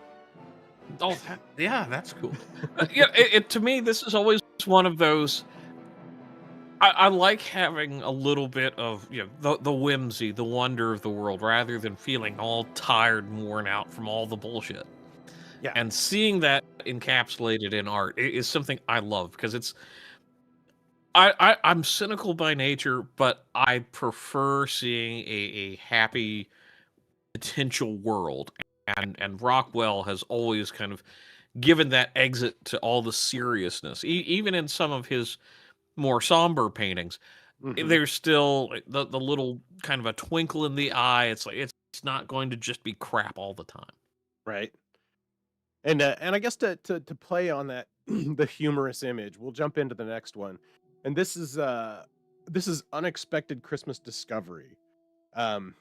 oh, yeah, that's cool. Yeah, to me, this is always one of those. I like having a little bit of, the whimsy, the wonder of the world, rather than feeling all tired and worn out from all the bullshit. yeah. And seeing that encapsulated in art is something I love, because I'm cynical by nature, but I prefer seeing a happy potential world. And Rockwell has always kind of given that exit to all the seriousness. Even in some of his more somber paintings, Hmm. there's still the little kind of a twinkle in the eye. It's like it's not going to just be crap all the time. Right. And I guess to play on that the humorous image, we'll jump into the next one. And this is Unexpected Christmas Discovery. Um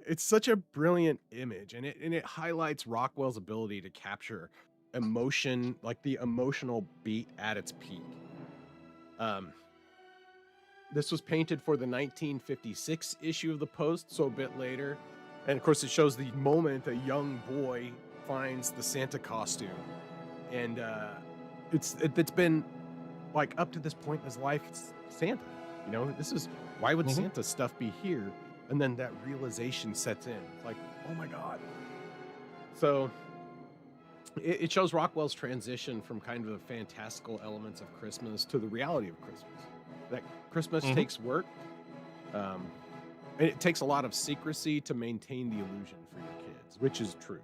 it's such a brilliant image, and it highlights Rockwell's ability to capture emotion, like the emotional beat at its peak. Um this was painted for the 1956 issue of the Post, so a bit later. And of course, it shows the moment a young boy finds the Santa costume. And it's been like up to this point in his life, it's Santa. You know, this is why would Hmm. Santa stuff be here? And then that realization sets in. It's like, oh my God. So it shows Rockwell's transition from kind of the fantastical elements of Christmas to the reality of Christmas. That Christmas Hmm. takes work. Um, and it takes a lot of secrecy to maintain the illusion for your kids, which is true.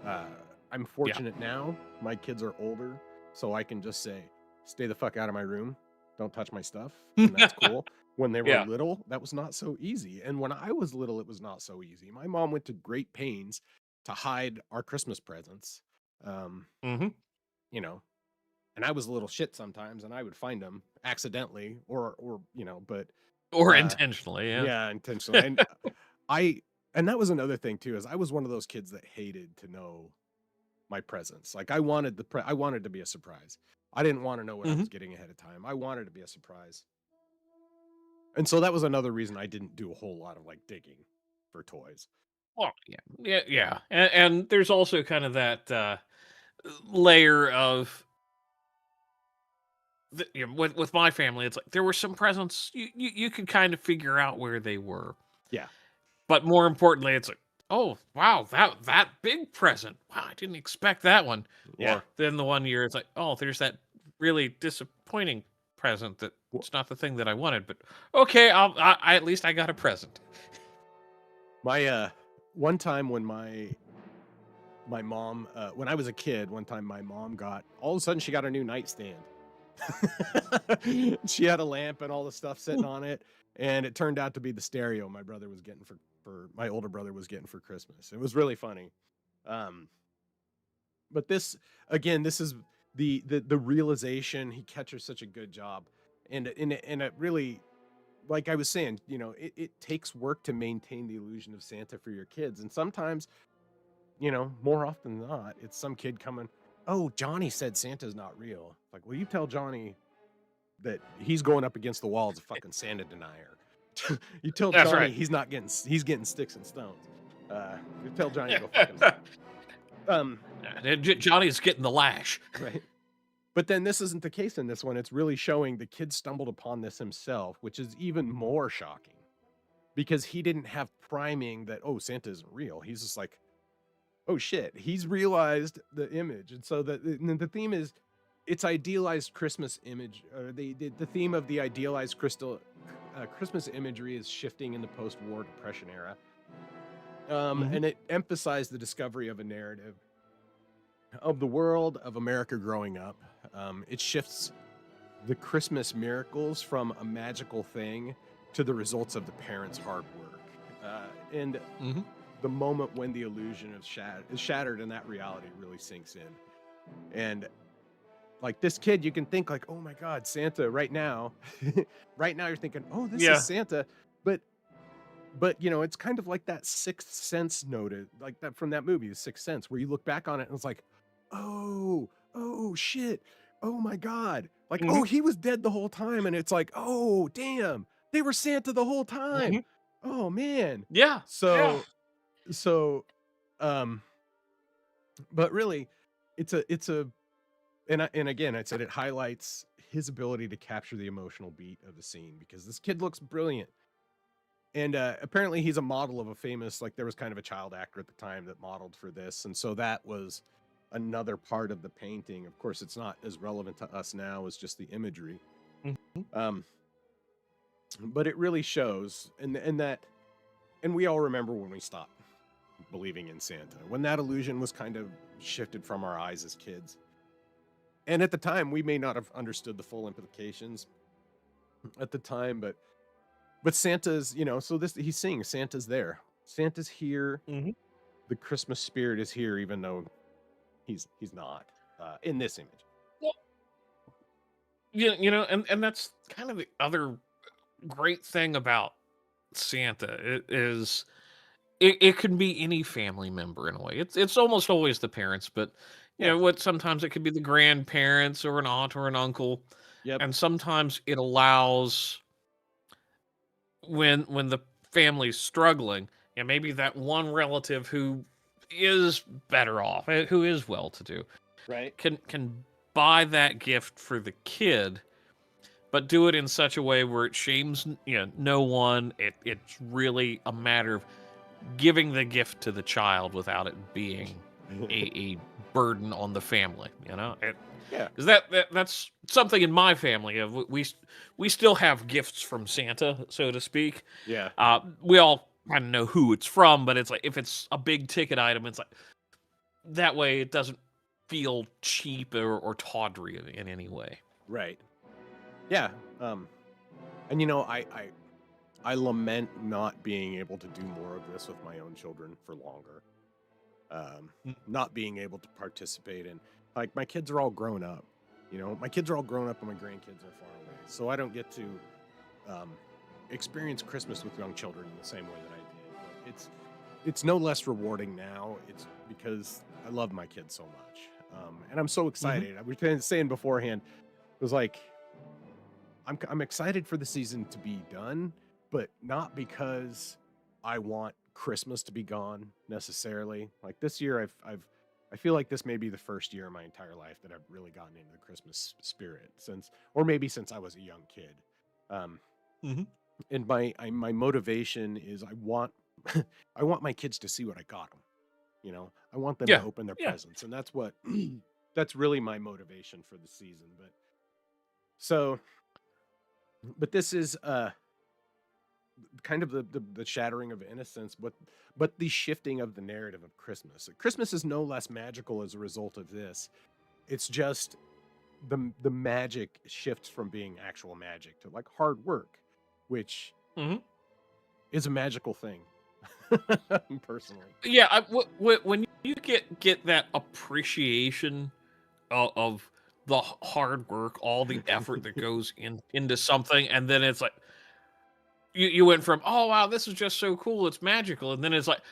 Uh, I'm Yeah. fortunate now. My kids are older, so I can just say, stay the fuck out of my room. Don't touch my stuff. And that's cool. When they were Yeah. little, that was not so easy. And when I was little, it was not so easy. My mom went to great pains to hide our Christmas presents. Um, Hmm. you know, and I was a little shit sometimes, and I would find them accidentally or but Or uh, intentionally, yeah. yeah, intentionally. And I and that was another thing too, is I was one of those kids that hated to know my presence. Like, I wanted to be a surprise. I didn't want to know what I Hmm. was getting ahead of time. I wanted to be a surprise. And so that was another reason I didn't do a whole lot of like digging for toys. Well, yeah, yeah, yeah, and there's also kind of that layer of with my family. It's like there were some presents you could kind of figure out where they were, Yeah. but more importantly, it's like, oh wow, that big present. Wow, I didn't expect that one. Yeah. Or then the one year, it's like, oh, there's that really disappointing present that Well, it's not the thing that I wanted. But okay, I at least I got a present. my one time when my mom when I was a kid, one time my mom got all of a sudden she got a new nightstand. She had a lamp and all the stuff sitting on it, and it turned out to be the stereo my brother was getting for my older brother was getting for Christmas. It was really funny. Um, but this again, this is the realization he catches such a good job, and it really, like I was saying, it takes work to maintain the illusion of Santa for your kids, and sometimes, more often than not, it's some kid coming, "Oh, Johnny said Santa's not real." Like, well, you tell Johnny that he's going up against the wall as a fucking Santa denier. You tell That's Johnny right. he's getting sticks and stones. You tell Johnny to go fuck himself. Um, Johnny's getting the lash. right. But then this isn't the case in this one. It's really showing the kid stumbled upon this himself, which is even more shocking because he didn't have priming that, oh, Santa isn't real. He's just like, oh shit, he's realized the image. And so the theme is it's idealized Christmas image. The theme of the idealized Christmas imagery is shifting in the post-war Depression era. Mhm. And it emphasized the discovery of a narrative of the world of America growing up. It shifts the Christmas miracles from a magical thing to the results of the parents' hard work. And Mhm. the moment when the illusion is shattered and that reality really sinks in. And like this kid, you can think like, oh my God, Santa right now. Right now you're thinking, oh, this is Yeah. Santa. But it's kind of like that Sixth Sense noted, like that from that movie, The Sixth Sense, where you look back on it and it's like, oh shit, oh my God, like, oh, Mhm. he was dead the whole time, and it's like, oh damn, they were Santa the whole time. Mhm. Oh man. Yeah. Yeah. So so um, but really, it's a and again, I said it highlights his ability to capture the emotional beat of the scene because this kid looks brilliant. And apparently he's a model of a famous, like there was kind of a child actor at the time that modeled for this. And so that was another part of the painting. Of course, it's not as relevant to us now as just the imagery. Mhm. Um, but it really shows and we all remember when we stopped believing in Santa, when that illusion was kind of shifted from our eyes as kids. And at the time, we may not have understood the full implications at the time, but Santa's, so this he's saying Santa's there. Santa's here. Mhm. The Christmas spirit is here, even though he's not in this image. Well, and that's kind of the other great thing about Santa is it can be any family member in a way. It's almost always the parents, but Yeah. what sometimes it could be the grandparents or an aunt or an uncle, Yep. and sometimes it allows when the family's struggling, maybe that one relative who is better off, who is well to do, Right. can buy that gift for the kid, but do it in such a way where it shames no one. It's really a matter of giving the gift to the child without it being a burden on the family. Yeah. Because that's something in my family of we still have gifts from Santa, so to speak. Yeah. We all kind of know who it's from, but it's like if it's a big ticket item, it's like that way it doesn't feel cheap or tawdry in any way. Right. Yeah. Um, and I lament not being able to do more of this with my own children for longer. Not being able to participate in, like, my kids are all grown up. My kids are all grown up and my grandkids are far away, so I don't get to um, experience Christmas with young children in the same way that I did. But it's no less rewarding now. It's because I love my kids so much, and I'm so Hmm. excited. I was saying beforehand, it was like I'm excited for the season to be done, but not because I want Christmas to be gone necessarily. Like this year, I feel like this may be the first year in my entire life that I've really gotten into the Christmas spirit since, or maybe since I was a young kid. Um, Mhm. and my motivation is I want I want my kids to see what I got them. You know, I want them to Yeah. open their Yeah. presents, and that's what that's really my motivation for the season. But so, but this is kind of the shattering of innocence, but the shifting of the narrative of Christmas. Christmas is no less magical as a result of this. It's just the magic shifts from being actual magic to like hard work, which Mhm. is a magical thing, personally. Yeah, when you get that appreciation of the hard work, all the effort that goes into something, and then it's like you went from, "Oh, wow, this is just so cool, it's magical," and then it's like,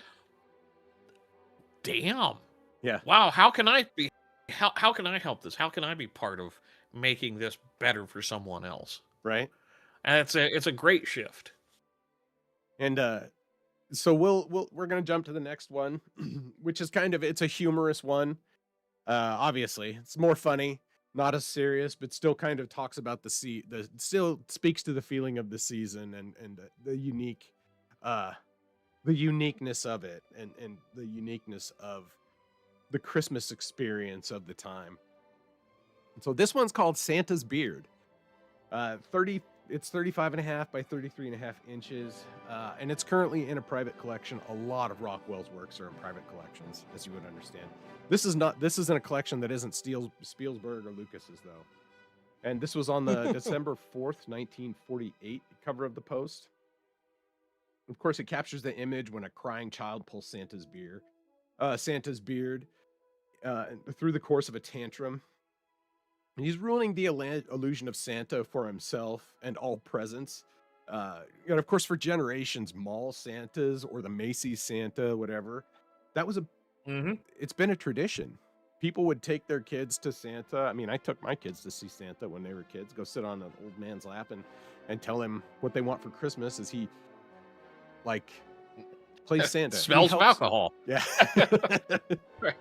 "Damn. Yeah, Wow, how can I help this? How can I be part of making this better for someone else?" right. And it's a great shift. And so we're gonna jump to the next one, which is kind of it's a humorous one. Obviously, it's more funny, not as serious, but still kind of talks about the still speaks to the feeling of the season and uh the uniqueness of it and the uniqueness of the Christmas experience of the time. So this one's called Santa's Beard. 30 It's 35.5 by 33.5 inches, and it's currently in a private collection. A lot of Rockwell's works are in private collections, as you would understand. This isn't a collection that isn't Spielberg or Lucas's though. And this was on the December 4th, 1948 cover of the Post. Of course, it captures the image when a crying child pulls Santa's beard through the course of a tantrum. He's ruining the illusion of Santa for himself and all presents. And of course, for generations, mall Santas or the Macy's Santa, whatever, that was a Mhm. it's been a tradition. People would take their kids to Santa. I mean, I took my kids to see Santa when they were kids, go sit on an old man's lap and tell him what they want for Christmas as he like plays Santa. And he Smells of helps. alcohol. Yeah. Right.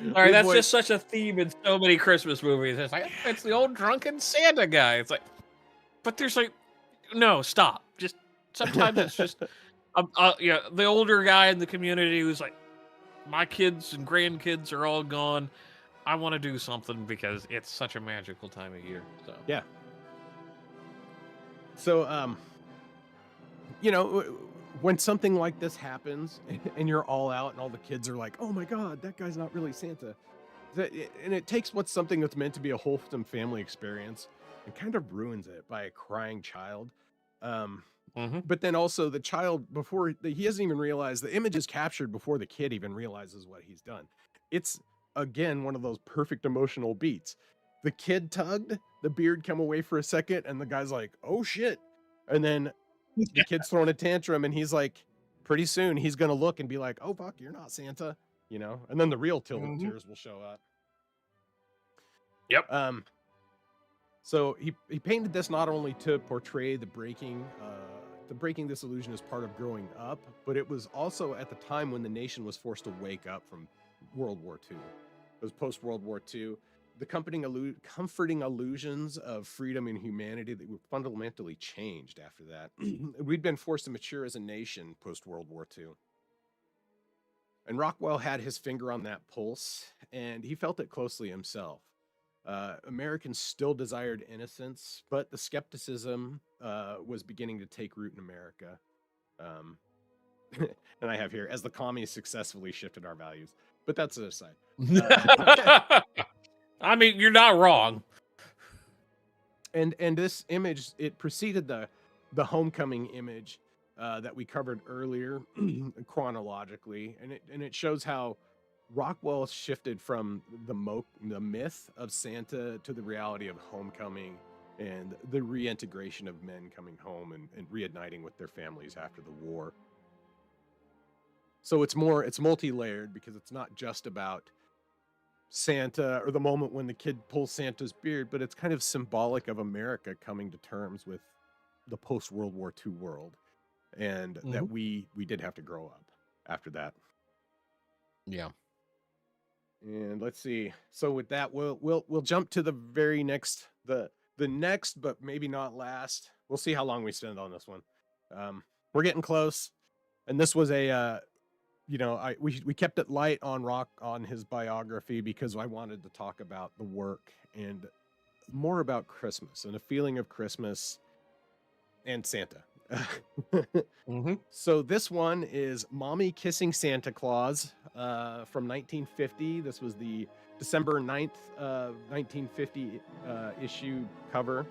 Alright, Old that's boy. just such a theme in so many Christmas movies. It's like, it's the old drunken Santa guy. It's like, but there's like, no, stop. Just sometimes it's just, yeah, the older guy in the community who's like, my kids and grandkids are all gone. I want to do something because it's such a magical time of year. So Yeah. So, you know, when something like this happens and you're all out and all the kids are like, "Oh my God, that guy's not really Santa," and it takes what's something that's meant to be a wholesome family experience and kind of ruins it by a crying child. Um, mhm. but then also the child he doesn't even realize the image is captured before the kid even realizes what he's done. It's again one of those perfect emotional beats. The kid tugged, the beard come away for a second, and the guy's like, "Oh shit!" And then the kid's throwing a tantrum, and he's like, pretty soon he's gonna look and be like, "Oh fuck, you're not Santa," you know. And then the real Mhm. tears will show up. Yep. Um, so he painted this not only to portray the breaking this illusion as part of growing up, but it was also at the time when the nation was forced to wake up from World War II. It was post World War II. The comforting illusions of freedom and humanity that were fundamentally changed after that. We'd been forced to mature as a nation post World War II. And Rockwell had his finger on that pulse, and he felt it closely himself. Americans still desired innocence, but the skepticism was beginning to take root in America. Um, and I have here, as the commies successfully shifted our values. But that's an aside. I mean, you're not wrong. And this image, it preceded the homecoming image that we covered earlier chronologically, and it shows how Rockwell shifted from the myth of Santa to the reality of homecoming and the reintegration of men coming home and reuniting with their families after the war. So it's multi-layered because it's not just about Santa, or the moment when the kid pulls Santa's beard, but it's kind of symbolic of America coming to terms with the post World War II world, and Hmm. that we did have to grow up after that. Yeah. And let's see. So with that, we'll jump to the very next, the next, but maybe not last. We'll see how long we spend on this one. We're getting close, and this was a we kept it light on Rock on his biography because I wanted to talk about the work and more about Christmas and a feeling of Christmas and Santa. Hmm. So this one is Mommy Kissing Santa Claus from 1950. This was the December 9th, 1950 issue cover.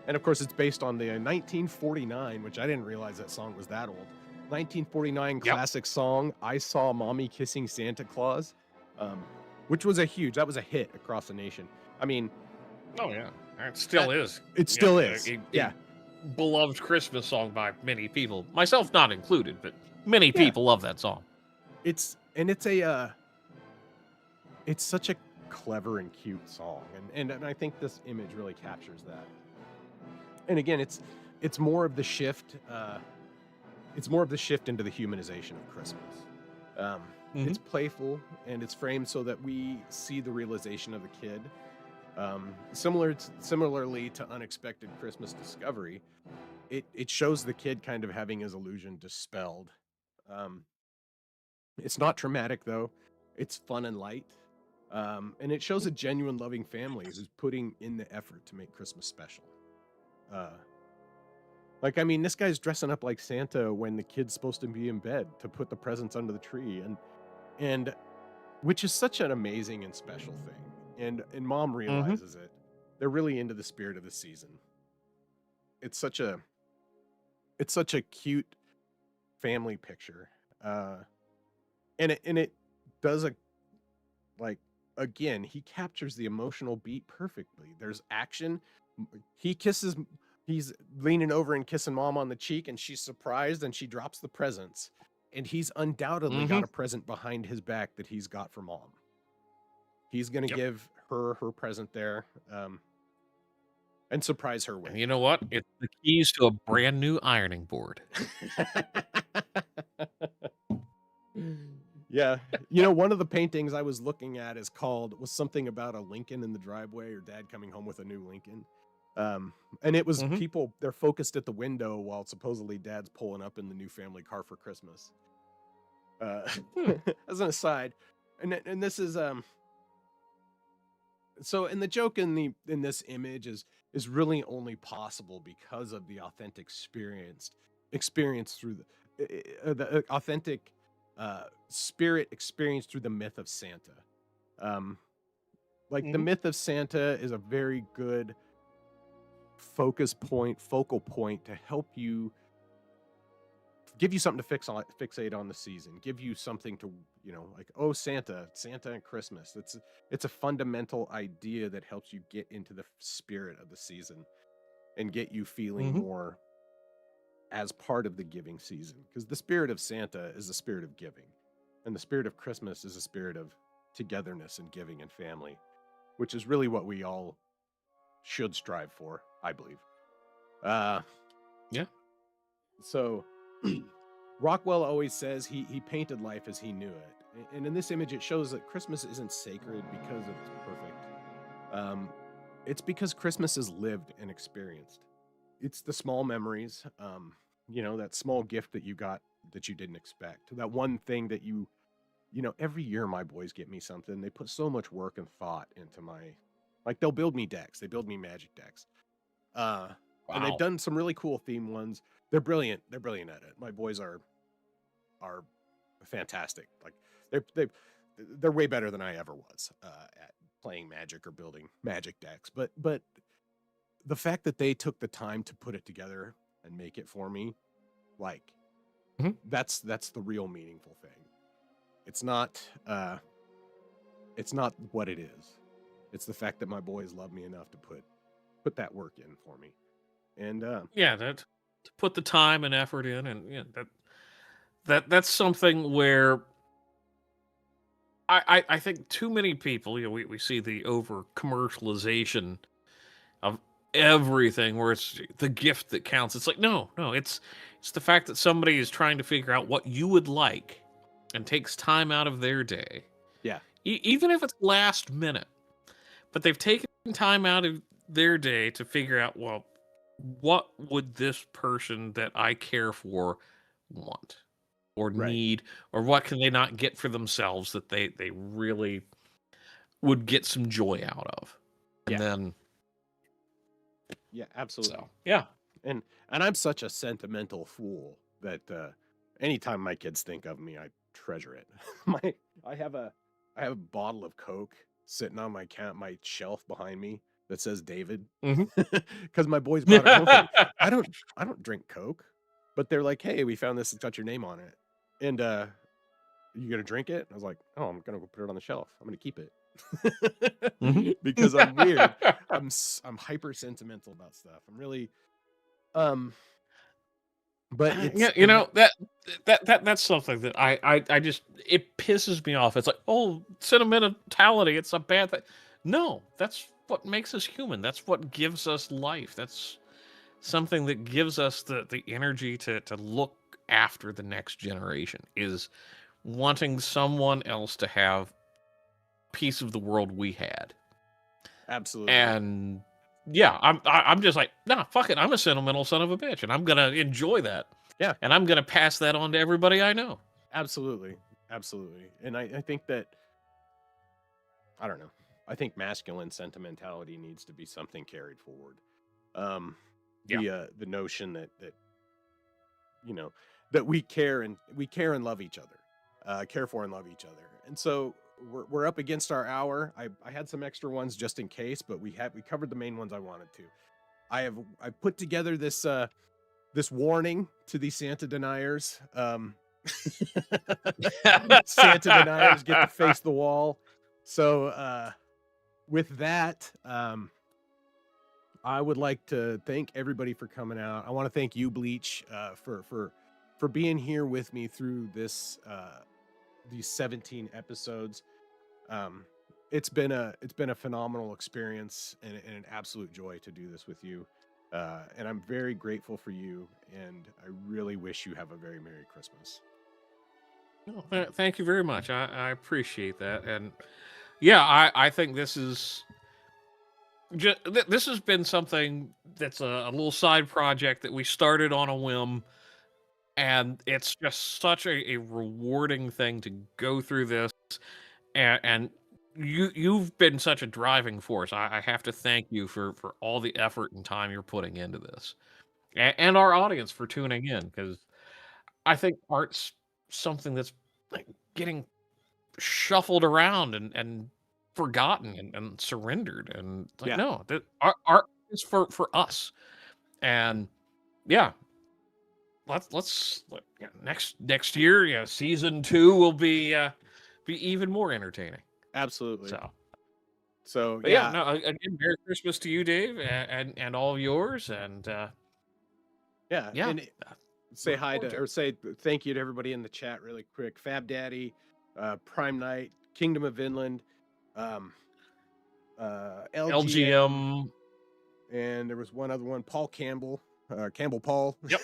And of course, it's based on the 1949, which I didn't realize that song was that old. 1949 Yep. classic song, I Saw Mommy Kissing Santa Claus, um, which was that was a hit across the nation. I mean, Oh yeah, it that still is. it Yeah, still is. a Yeah. beloved Christmas song by many people, myself not included, but many Yeah. people love that song. It's such a clever and cute song. And I think this image really captures that. And again, it's more of the shift, it's more of the shift into the humanization of Christmas. Um, Hmm. it's playful and it's framed so that we see the realization of the kid. Similarly to Unexpected Christmas Discovery, it shows the kid kind of having his illusion dispelled. Um, it's not traumatic though; it's fun and light, and it shows a genuine, loving family who's putting in the effort to make Christmas special. Uh, Like, I mean, this guy's dressing up like Santa when the kid's supposed to be in bed to put the presents under the tree, and which is such an amazing and special thing. And mom Hmm. realizes it. They're really into the spirit of the season. It's such a it's such a cute family picture. Uh and it does a like again, he captures the emotional beat perfectly. There's action. He kisses he's leaning over and kissing mom on the cheek, and she's surprised and she drops the presents. And he's undoubtedly got Hmm. a present behind his back that he's got for mom. He's gonna Yep. give her present there, and surprise her with And you know what? It's the keys to a brand new ironing board. it. Yeah. One of the paintings I was looking at was something about a Lincoln in the driveway, or dad coming home with a new Lincoln. And it was Hmm. people, they're focused at the window while supposedly dad's pulling up in the new family car for Christmas. Uh, Hmm. as an aside, and this is so, and the joke in this image is really only possible because of the authentic experience through the authentic spirit experience through the myth of Santa. Um, like the Hmm. myth of Santa is a very good focal point to help you give you something to fixate on the season, give you something to, like, oh, Santa and Christmas. It's a fundamental idea that helps you get into the spirit of the season and get you feeling Hmm. more as part of the giving season, because the spirit of Santa is the spirit of giving, and the spirit of Christmas is a spirit of togetherness and giving and family, which is really what we all should strive for, I believe. uh Yeah. so Rockwell always says he painted life as he knew it. And in this image, it shows that Christmas isn't sacred because it's perfect. Um, it's because Christmas is lived and experienced. It's the small memories, that small gift that you got that you didn't expect. That one thing that every year my boys get me something. They put so much work and thought into like they'll build me decks. They build me magic decks. Uh, and they've Wow. done some really cool theme ones. They're brilliant. They're brilliant at it. My boys are fantastic. Like they're way better than I ever was at playing Magic or building Magic decks. But the fact that they took the time to put it together and make it for me, like Hmm. that's the real meaningful thing. It's not what it is. It's the fact that my boys love me enough to put that work in for me. And Yeah, that to put the time and effort in, and yeah, that's something where I think too many people, we see the over commercialization of everything where it's the gift that counts. It's like, no, it's the fact that somebody is trying to figure out what you would like and takes time out of their day, Yeah. even if it's last minute, but they've taken time out of their day to figure out, well, what would this person that I care for want or Right. need, or what can they not get for themselves that they really would get some joy out of? And Yeah. then, Yeah, absolutely. so, yeah. And I'm such a sentimental fool that anytime my kids think of me, I treasure it. my I have a I have a bottle of Coke sitting on my shelf behind me that says David Mhm. because my boys brought it home for me. I don't drink Coke, but they're like, hey, we found this, it's got your name on it. And you gonna drink it? I was like, oh, I'm gonna go put it on the shelf. I'm gonna keep Mhm. it because I'm weird. I'm hyper sentimental about stuff. I'm really um, but Yeah, it's the that's something that I just, it pisses me off. It's like, oh, sentimentality, it's a bad thing. No, that's what makes us human. That's what gives us life. That's something that gives us the energy to look after the next generation, is wanting someone else to have piece of the world we had. absolutely, And yeah, I'm just like, nah, fuck it. I'm a sentimental son of a bitch, and I'm gonna enjoy that, yeah, and I'm gonna pass that on to everybody I know. absolutely, absolutely. And I think that I don't know. I think masculine sentimentality needs to be something carried forward. Um, Yeah. the notion that you know that we care and love each other, care for and love each other. And so we're up against our hour. I had some extra ones just in case, but we covered the main ones I wanted to. I put together this warning to these Santa deniers. Santa deniers get to face the wall. So with that, I would like to thank everybody for coming out. I want to thank you, Bleach, for being here with me through these 17 episodes. Um, it's been a phenomenal experience and an absolute joy to do this with you. And I'm very grateful for you, and I really wish you have a very Merry Christmas. No, thank you very much. I appreciate that, and yeah, I think this is just, this has been something that's a little side project that we started on a whim, and it's just such a rewarding thing to go through this, and you've been such a driving force. I have to thank you for all the effort and time you're putting into this, and our audience for tuning in, because I think art's something that's like getting shuffled around and forgotten and surrendered, and it's like, Yeah, no, that art is for us. And yeah, yeah, next year, yeah, season 2 will be even more entertaining. absolutely. So, So but yeah, yeah, no, again, Merry Christmas to you, Dave, and all of yours, and yeah, yeah, and uh, say looking hi forward to to or it. say thank you to everybody in the chat really quick. Fab Daddy, Prime Knight, Kingdom of Vinland, um, LGM, LGM. and there was one other one, Paul Campbell, Campbell Paul. Yep.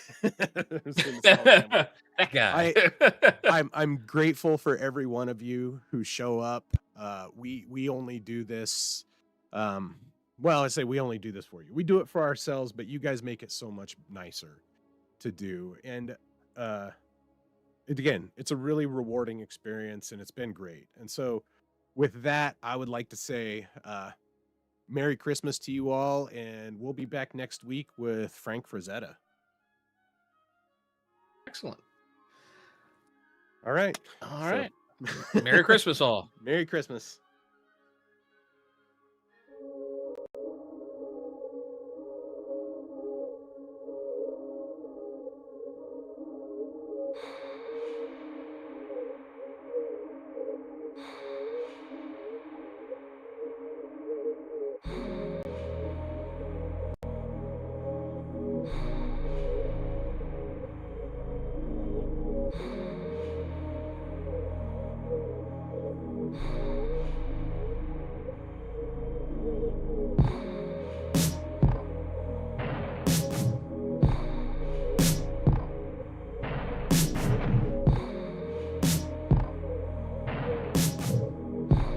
His name is Paul Campbell. That guy. I I'm grateful for every one of you who show up. We only do this. Um, well, I say we only do this for you. We do it for ourselves, but you guys make it so much nicer to do. And uh, again, it's a really rewarding experience, and it's been great. And so, with that, I would like to say Merry Christmas to you all, and we'll be back next week with Frank Frazetta. Excellent. All right. All So, right. Merry Christmas, all. Merry Christmas.